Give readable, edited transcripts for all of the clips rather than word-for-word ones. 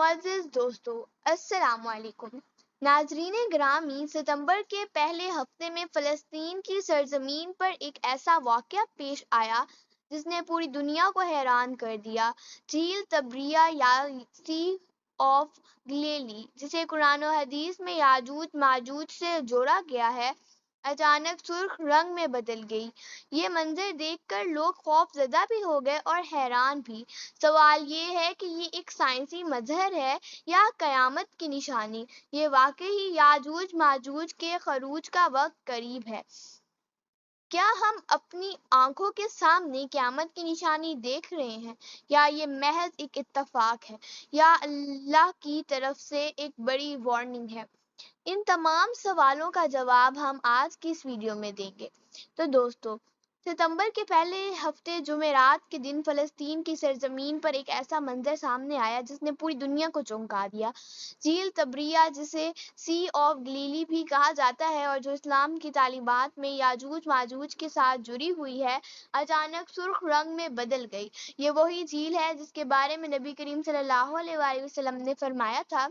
معزز دوستو، السلام علیکم۔ ناظرین گرامی، ستمبر کے پہلے ہفتے میں فلسطین کی سرزمین پر ایک ایسا واقعہ پیش آیا جس نے پوری دنیا کو حیران کر دیا۔ جھیل تبریہ یا سی آف گلیلی، جسے قرآن و حدیث میں یاجوج ماجوج سے جوڑا گیا ہے، اچانک سرخ رنگ میں بدل گئی۔ یہ منظر دیکھ کر لوگ خوف زدہ بھی ہو گئے اور حیران بھی۔ سوال یہ ہے کہ یہ ایک سائنسی مظہر ہے یا قیامت کی نشانی؟ یہ واقعی یاجوج ماجوج کے خروج کا وقت قریب ہے؟ کیا ہم اپنی آنکھوں کے سامنے قیامت کی نشانی دیکھ رہے ہیں، یا یہ محض ایک اتفاق ہے، یا اللہ کی طرف سے ایک بڑی وارننگ ہے؟ ان تمام سوالوں کا جواب ہم آج کی اس ویڈیو میں دیں گے۔ تو دوستو، ستمبر کے پہلے ہفتے جمعرات کے دن فلسطین کی سرزمین پر ایک ایسا منظر سامنے آیا جس نے پوری دنیا کو چونکا دیا۔ جھیل تبریہ، جسے سی آف گلیلی بھی کہا جاتا ہے اور جو اسلام کی تعلیمات میں یاجوج ماجوج کے ساتھ جڑی ہوئی ہے، اچانک سرخ رنگ میں بدل گئی۔ یہ وہی جھیل ہے جس کے بارے میں نبی کریم صلی اللہ علیہ وآلہ وسلم نے فرمایا تھا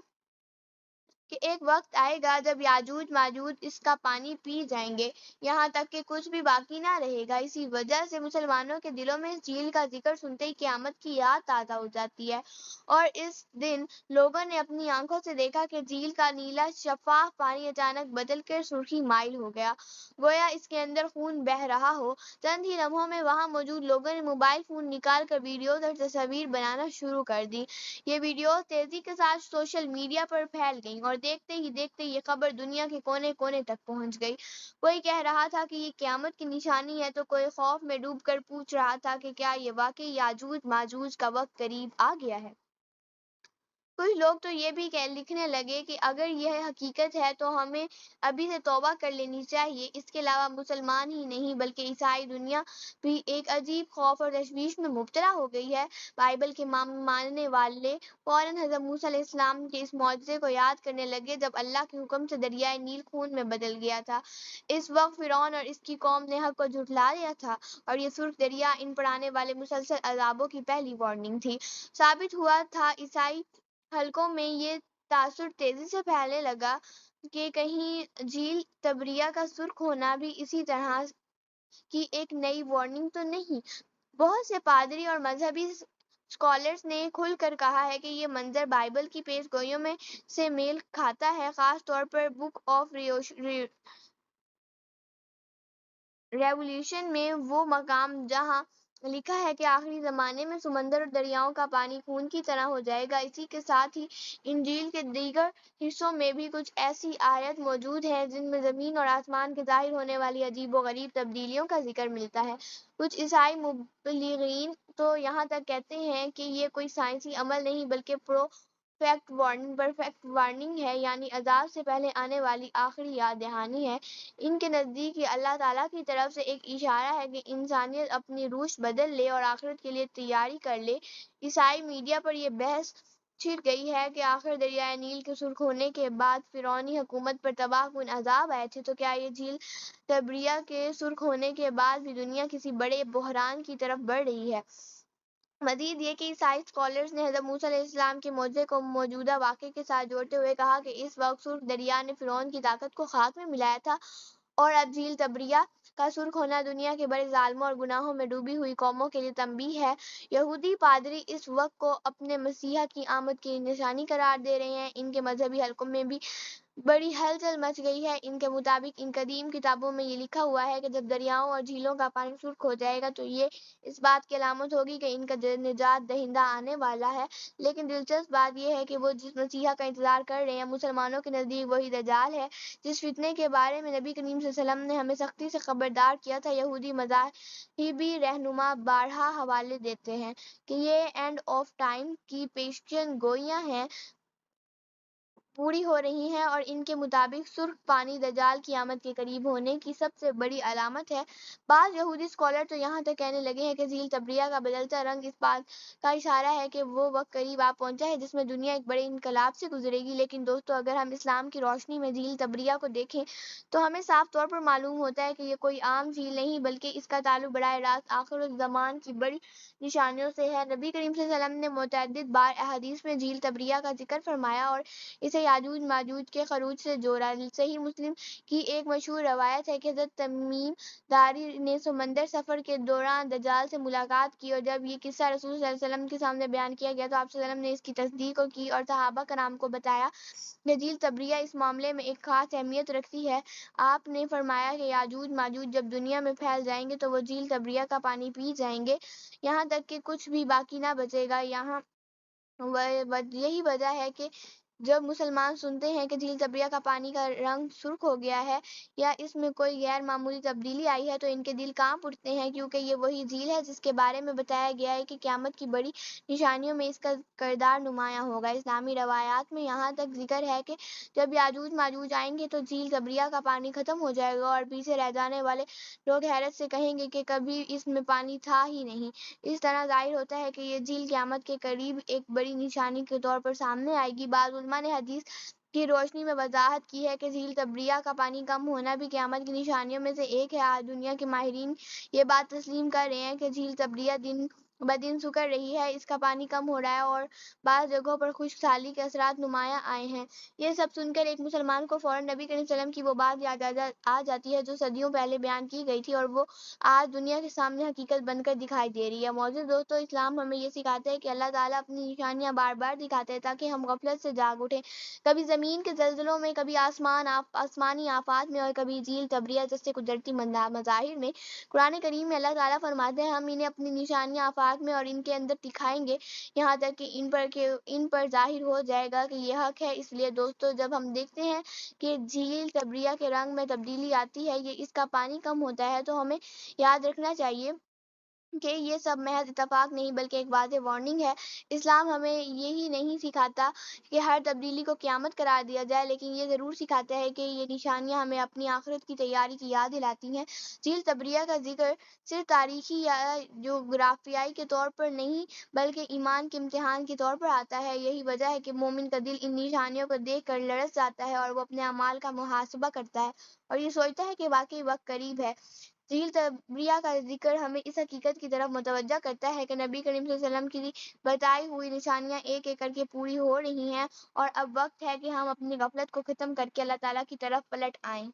کہ ایک وقت آئے گا جب یاجوج ماجوج اس کا پانی پی جائیں گے، یہاں تک کہ کچھ بھی باقی نہ رہے گا۔ اسی وجہ سے مسلمانوں کے دلوں میں اس جھیل کا ذکر سنتے ہی قیامت کی یاد تازہ ہو جاتی ہے، اور اس دن لوگوں نے اپنی آنکھوں سے دیکھا کہ جھیل کا نیلا شفاف پانی اچانک بدل کر سرخی مائل ہو گیا، گویا اس کے اندر خون بہہ رہا ہو۔ چند ہی لمحوں میں وہاں موجود لوگوں نے موبائل فون نکال کر ویڈیوز اور تصاویر بنانا شروع کر دی۔ یہ ویڈیوز تیزی کے ساتھ سوشل میڈیا پر پھیل گئیں اور دیکھتے ہی دیکھتے یہ خبر دنیا کے کونے کونے تک پہنچ گئی۔ کوئی کہہ رہا تھا کہ یہ قیامت کی نشانی ہے، تو کوئی خوف میں ڈوب کر پوچھ رہا تھا کہ کیا یہ واقعی یاجوج ماجوج کا وقت قریب آ گیا ہے۔ کچھ لوگ تو یہ بھی لکھنے لگے کہ اگر یہ حقیقت ہے تو ہمیں ابھی سے توبہ کر لینی چاہیے۔ اس کے علاوہ مسلمان ہی نہیں بلکہ عیسائی دنیا بھی ایک عجیب خوف اور تشویش میں مبتلا ہو گئی ہے۔ بائبل کے ماننے والے فوراً حضرت موسیٰ علیہ السلام کے اس معجزے کو یاد کرنے لگے جب اللہ کے حکم سے دریائے نیل خون میں بدل گیا تھا۔ اس وقت فرعون اور اس کی قوم نے حق کو جھٹلا دیا تھا، اور یہ سرخ دریا ان پر آنے والے مسلسل عذابوں کی پہلی وارننگ تھی۔ ثابت ہوا تھا عیسائی حلقوں میں یہ تاثر تیزی سے پھیلنے لگا کہ کہیں جھیل تبریہ کا سرخ ہونا بھی اسی طرح کی ایک نئی وارننگ تو نہیں۔ بہت سے پادری اور مذہبی اسکالرز نے کھل کر کہا ہے کہ یہ منظر بائبل کی پیش گوئیوں میں سے میل کھاتا ہے، خاص طور پر بک آف ریولیوشن میں وہ مقام جہاں لکھا ہے کہ آخری زمانے میں سمندر اور دریاؤں کا پانی خون کی طرح ہو جائے گا۔ اسی کے ساتھ ہی انجیل کے دیگر حصوں میں بھی کچھ ایسی آیات موجود ہیں جن میں زمین اور آسمان کے ظاہر ہونے والی عجیب و غریب تبدیلیوں کا ذکر ملتا ہے۔ کچھ عیسائی مبلغین تو یہاں تک کہتے ہیں کہ یہ کوئی سائنسی عمل نہیں بلکہ پرفیکٹ وارننگ ہے، یعنی عذاب سے پہلے آنے والی آخری یاد دہانی ہے۔ ان کے نزدیک یہ اللہ تعالیٰ کی طرف سے ایک اشارہ ہے کہ انسانیت اپنی روش بدل لے اور آخرت کے لیے تیاری کر لے۔ عیسائی میڈیا پر یہ بحث چھڑ گئی ہے کہ آخر دریائے نیل کے سرخ ہونے کے بعد فرعونی حکومت پر تباہ کن عذاب آئے تھے، تو کیا یہ جھیل تبریہ کے سرخ ہونے کے بعد بھی دنیا کسی بڑے بحران کی طرف بڑھ رہی ہے؟ مزید یہ کہ عیسائی اسکالرز نے حضرت موسیٰ علیہ السلام کے معجزے کو موجودہ واقعے کے ساتھ جوڑتے ہوئے کہا کہ اس وقت سرخ دریا نے فرعون کی طاقت کو خاک میں ملایا تھا، اور اب جھیل تبریہ کا سرخ ہونا دنیا کے بڑے ظالموں اور گناہوں میں ڈوبی ہوئی قوموں کے لیے تنبیہ ہے۔ یہودی پادری اس وقت کو اپنے مسیحا کی آمد کی نشانی قرار دے رہے ہیں۔ ان کے مذہبی حلقوں میں بھی بڑی ہلچل مچ گئی ہے۔ ان کے مطابق ان قدیم کتابوں میں یہ لکھا ہوا ہے کہ جب دریاؤں اور جھیلوں کا پانی سرخ ہو جائے گا تو یہ اس بات کی علامت ہوگی کہ ان کا نجات دہندہ آنے والا ہے۔ لیکن دلچسپ بات یہ ہے کہ وہ جس مسیحا کا انتظار کر رہے ہیں مسلمانوں کے نزدیک وہی دجال ہے جس فتنے کے بارے میں نبی کریم صلی اللہ علیہ وسلم نے ہمیں سختی سے خبردار کیا تھا۔ یہودی مذاہبی رہنما بارہا حوالے دیتے ہیں کہ یہ اینڈ آف ٹائم کی پیشن گوئیاں ہیں۔ پوری ہو رہی ہیں اور ان کے مطابق سرخ پانی دجال کی آمد کے قریب ہونے کی سب سے بڑی علامت ہے۔ بعض یہودی اسکالر تو یہاں تک کہنے لگے ہیں کہ جھیل تبریہ کا بدلتا رنگ اس بات کا اشارہ ہے کہ وہ وقت قریب آ پہنچا ہے جس میں دنیا ایک بڑے انقلاب سے گزرے گی۔ لیکن دوستو، اگر ہم اسلام کی روشنی میں جھیل تبریہ کو دیکھیں تو ہمیں صاف طور پر معلوم ہوتا ہے کہ یہ کوئی عام جھیل نہیں بلکہ اس کا تعلق براہ راست آخر الزمان کی بڑی نشانیوں سے ہے۔ نبی کریم صلی اللہ علیہ وسلم نے متعدد بار احادیث میں جھیل تبریہ کا ذکر فرمایا اور اسے یاجوج ماجوج کے خروج سے جوڑا۔ صحیح مسلم کی ایک مشہور روایت ہے کہ حضرت تمیم داری نے سمندر سفر کے دوران دجال سے ملاقات کی اور جب یہ قصہ رسول صلی اللہ علیہ وسلم کے سامنے بیان کیا گیا تو آپ صلی اللہ علیہ وسلم نے اس کی تصدیق کی اور صحابہ کرام کو بتایا کہ جھیل تبریہ اس معاملے میں ایک خاص اہمیت رکھتی ہے۔ آپ نے فرمایا کہ یاجوج ماجوج جب دنیا میں پھیل جائیں گے تو وہ جھیل تبریہ کا پانی پی جائیں گے، یہاں تک کہ کچھ بھی باقی نہ بچے گا۔ یہی وجہ ہے کہ جب مسلمان سنتے ہیں کہ جھیل تبریہ کا پانی کا رنگ سرخ ہو گیا ہے یا اس میں کوئی غیر معمولی تبدیلی آئی ہے تو ان کے دل کانپ اٹھتے ہیں، کیونکہ یہ وہی جھیل ہے جس کے بارے میں بتایا گیا ہے کہ قیامت کی بڑی نشانیوں میں اس کا کردار نمایاں ہوگا۔ اسلامی روایات میں یہاں تک ذکر ہے کہ جب یاجوج ماجوج آئیں گے تو جھیل تبریہ کا پانی ختم ہو جائے گا اور پیچھے رہ جانے والے لوگ حیرت سے کہیں گے کہ کبھی اس میں پانی تھا ہی نہیں۔ اس طرح ظاہر ہوتا ہے کہ یہ جھیل قیامت کے قریب ایک بڑی نشانی کے طور پر سامنے آئے گی۔ بعض علماء نے حدیث کی روشنی میں وضاحت کی ہے کہ جھیل تبریہ کا پانی کم ہونا بھی قیامت کی نشانیوں میں سے ایک ہے۔ آج دنیا کے ماہرین یہ بات تسلیم کر رہے ہیں کہ جھیل تبریہ دن بدن سکڑ رہی ہے، اس کا پانی کم ہو رہا ہے اور بعض جگہوں پر خشک سالی کے اثرات نمایاں آئے ہیں۔ یہ سب سن کر ایک مسلمان کو فوراً نبی کریم صلی اللہ علیہ وسلم کی وہ بات یاد آ جاتی ہے جو صدیوں پہلے بیان کی گئی تھی اور وہ آج دنیا کے سامنے حقیقت بن کر دکھائی دے رہی ہے۔ معزز دوستو، اسلام ہمیں یہ سکھاتا ہے کہ اللہ تعالیٰ اپنی نشانیاں بار بار دکھاتے ہیں تاکہ ہم غفلت سے جاگ اٹھیں، کبھی زمین کے زلزلوں میں، کبھی آسمانی آفات میں اور کبھی جھیل تبریہ جیسے قدرتی مظاہر میں۔ قرآن کریم میں اللہ تعالیٰ فرماتے ہیں ہم انہیں اپنی نشانیاں آفاق میں اور ان کے اندر دکھائیں گے یہاں تک کہ ان پر ظاہر ہو جائے گا کہ یہ حق ہے۔ اس لیے دوستو، جب ہم دیکھتے ہیں کہ جھیل تبریہ کے رنگ میں تبدیلی آتی ہے، اس کا پانی کم ہوتا ہے، تو ہمیں یاد رکھنا چاہیے کہ یہ سب محض اتفاق نہیں بلکہ ایک واضح وارننگ ہے۔ اسلام ہمیں یہی نہیں سکھاتا کہ ہر تبدیلی کو قیامت قرار دیا جائے، لیکن یہ ضرور سکھاتا ہے کہ یہ نشانیاں ہمیں اپنی آخرت کی تیاری کی یاد دلاتی ہیں۔ جھیل تبریہ کا ذکر صرف تاریخی یا جغرافیائی کے طور پر نہیں بلکہ ایمان کے امتحان کے طور پر آتا ہے۔ یہی وجہ ہے کہ مومن کا دل ان نشانیوں کو دیکھ کر لرز جاتا ہے اور وہ اپنے اعمال کا محاسبہ کرتا ہے اور یہ سوچتا ہے کہ واقعی وقت قریب ہے۔ جھیل تبریہ کا ذکر ہمیں اس حقیقت کی طرف متوجہ کرتا ہے کہ نبی کریم صلی اللہ علیہ وسلم کی بتائی ہوئی نشانیاں ایک ایک کر کے پوری ہو رہی ہیں اور اب وقت ہے کہ ہم اپنی غفلت کو ختم کر کے اللہ تعالیٰ کی طرف پلٹ آئیں۔